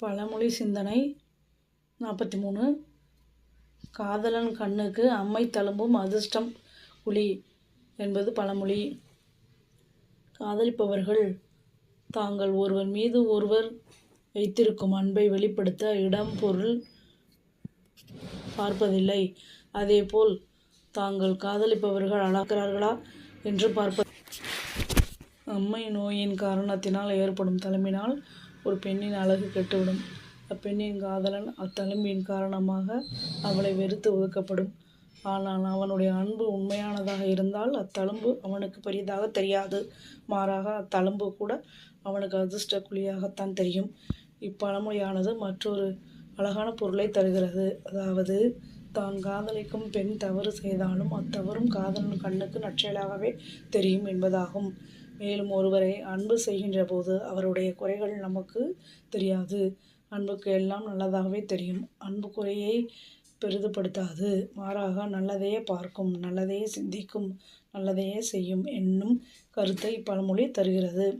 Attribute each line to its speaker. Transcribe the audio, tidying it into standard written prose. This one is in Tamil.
Speaker 1: பழமொழி சிந்தனை 43. காதலன் கண்ணுக்கு அம்மை தழும்பும் அதிர்ஷ்டம் குழி என்பது பழமொழி. காதலிப்பவர்கள் தாங்கள் ஒருவர் மீது ஒருவர் வைத்திருக்கும் அன்பை வெளிப்படுத்த இடம் பொருள் பார்ப்பதில்லை. அதேபோல் தாங்கள் காதலிப்பவர்கள் அழகிறார்களா என்று பார்ப்பது. அம்மை நோயின் காரணத்தினால் ஏற்படும் தழும்பினால் ஒரு பெண்ணின் அழகு கெட்டுவிடும். அப்பெண்ணின் காதலன் அத்தழும்பின் காரணமாக அவளை வெறுத்து ஒதுக்கப்படும். ஆனால் அவனுடைய அன்பு உண்மையானதாக இருந்தால் அத்தழும்பு அவனுக்கு பெரிதாக தெரியாது. மாறாக அத்தழும்பு கூட அவனுக்கு அதிர்ஷ்ட குழியாகத்தான் தெரியும். இப்பழமொழியானது மற்றொரு அழகான பொருளை தருகிறது. அதாவது, தான் காதலிக்கும் பெண் தவறு செய்தாலும் அத்தவறும் காதலன் கண்ணுக்கு நற்செயலாகவே தெரியும் என்பதாகும். மேலும் ஒருவரை அன்பு செய்கின்ற போது அவருடைய குறைகள் நமக்கு தெரியாது. அன்புக்கு எல்லாம் நல்லதாகவே தெரியும். அன்பு குறையை பெரிதுபடுத்தாது. மாறாக நல்லதையே பார்க்கும், நல்லதையே சிந்திக்கும், நல்லதையே செய்யும் என்னும் கருத்தை இப்பழமொழி தருகிறது.